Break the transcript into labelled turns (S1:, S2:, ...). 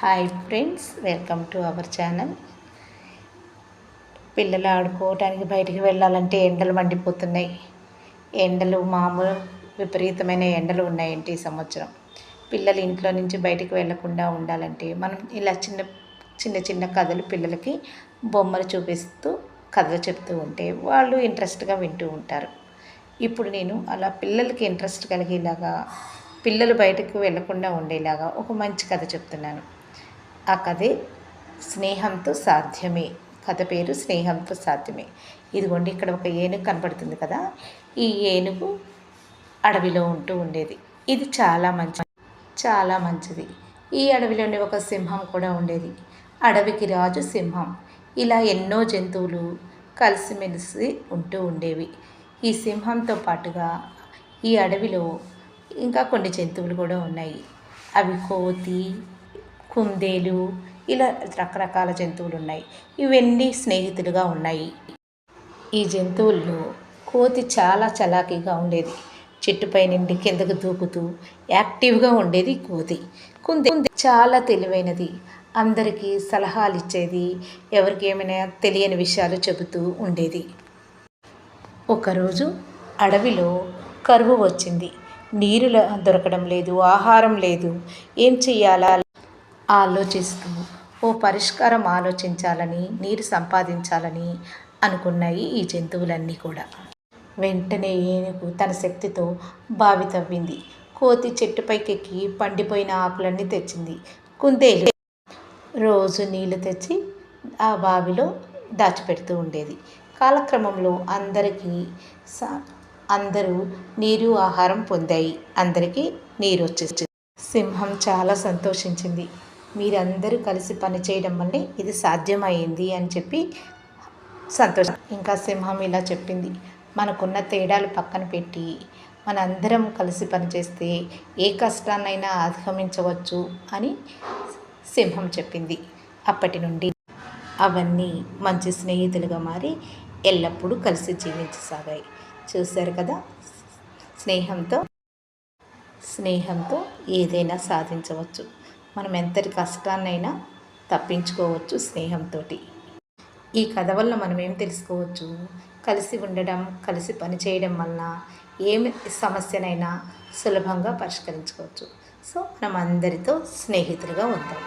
S1: Hi friends, welcome to our channel. పిల్లలు ఆడుకోవడానికి బయటికి వెళ్ళాలంటే ఎండలు మండిపోతున్నాయి. ఎండలు మామూలు విపరీతమైన ఎండలు ఉన్నాయంటే ఈ సంవత్సరం. పిల్లలు ఇంట్లో నుంచి బయటికి వెళ్ళకుండా ఉండాలంటే మనం ఇలా చిన్న చిన్న చిన్న కథలు పిల్లలకి బొమ్మలు చూపిస్తూ కథలు చెప్తూ ఉంటే వాళ్ళు ఇంట్రెస్ట్గా వింటూ ఉంటారు. ఇప్పుడు నేను అలా పిల్లలకి ఇంట్రెస్ట్ కలిగేలాగా, పిల్లలు బయటకు వెళ్లకుండా ఉండేలాగా ఒక మంచి కథ చెప్తున్నాను. ఆ కథే స్నేహంతో సాధ్యమే. కథ పేరు స్నేహంతో సాధ్యమే. ఇదిగోండి, ఇక్కడ ఒక ఏనుగు కనపడుతుంది కదా. ఈ ఏనుగు అడవిలో ఉంటూ ఉండేది. ఇది చాలా మంచిది. ఈ అడవిలోని ఒక సింహం కూడా ఉండేది. అడవికి రాజు సింహం. ఇలా ఎన్నో జంతువులు కలిసిమెలిసి ఉంటూ ఉండేవి. ఈ సింహంతో పాటుగా ఈ అడవిలో ఇంకా కొన్ని జంతువులు కూడా ఉన్నాయి. అవి కోతి, కుందేలు, ఇలా రకరకాల జంతువులు ఉన్నాయి. ఇవన్నీ స్నేహితులుగా ఉన్నాయి. ఈ జంతువుల్లో కోతి చాలా చలాకీగా ఉండేది. చెట్టుపై నుండి కిందకు దూకుతూ యాక్టివ్గా ఉండేది కోతి. కుందేలు చాలా తెలివైనది. అందరికీ సలహాలు ఇచ్చేది. ఎవరికి ఏమైనా తెలియని విషయాలు చెబుతూ ఉండేది. ఒకరోజు అడవిలో కరువు వచ్చింది. నీరు దొరకడం లేదు, ఆహారం లేదు. ఏం చెయ్యాలా ఆలోచిస్తూ ఓ పరిష్కారం ఆలోచించాలని, నీరు సంపాదించాలని అనుకున్నాయి ఈ జంతువులన్నీ కూడా. వెంటనే ఏనుగు తన శక్తితో బావి తవ్వింది. కోతి చెట్టుపైకెక్కి పండిపోయిన ఆకులన్నీ తెచ్చింది. కుందేలు రోజు నీళ్లు తెచ్చి ఆ బావిలో దాచిపెడుతూ ఉండేది. కాలక్రమంలో అందరూ నీరు, ఆహారం పొందాయి. అందరికీ నీరు వచ్చేసింది. సింహం చాలా సంతోషించింది. మీరందరూ కలిసి పనిచేయడం వల్లే ఇది సాధ్యమైంది అని చెప్పి సంతోషం. ఇంకా సింహం ఇలా చెప్పింది, మనకున్న తేడాలు పక్కన పెట్టి మనందరం కలిసి పనిచేస్తే ఏ కష్టాన్నైనా అధిగమించవచ్చు అని సింహం చెప్పింది. అప్పటి నుండి అవన్నీ మంచి స్నేహితులుగా మారి ఎల్లప్పుడూ కలిసి జీవించసాగాయి. చూశారు కదా, స్నేహంతో ఏదైనా సాధించవచ్చు. మనం ఎంతటి కష్టాన్నైనా తప్పించుకోవచ్చు స్నేహంతో. ఈ కథ వల్ల మనం ఏం తెలుసుకోవచ్చు? కలిసి ఉండడం, కలిసి పనిచేయడం వలన ఏమి సమస్యనైనా సులభంగా పరిష్కరించుకోవచ్చు. సో మనం అందరితో స్నేహితులుగా ఉందాం.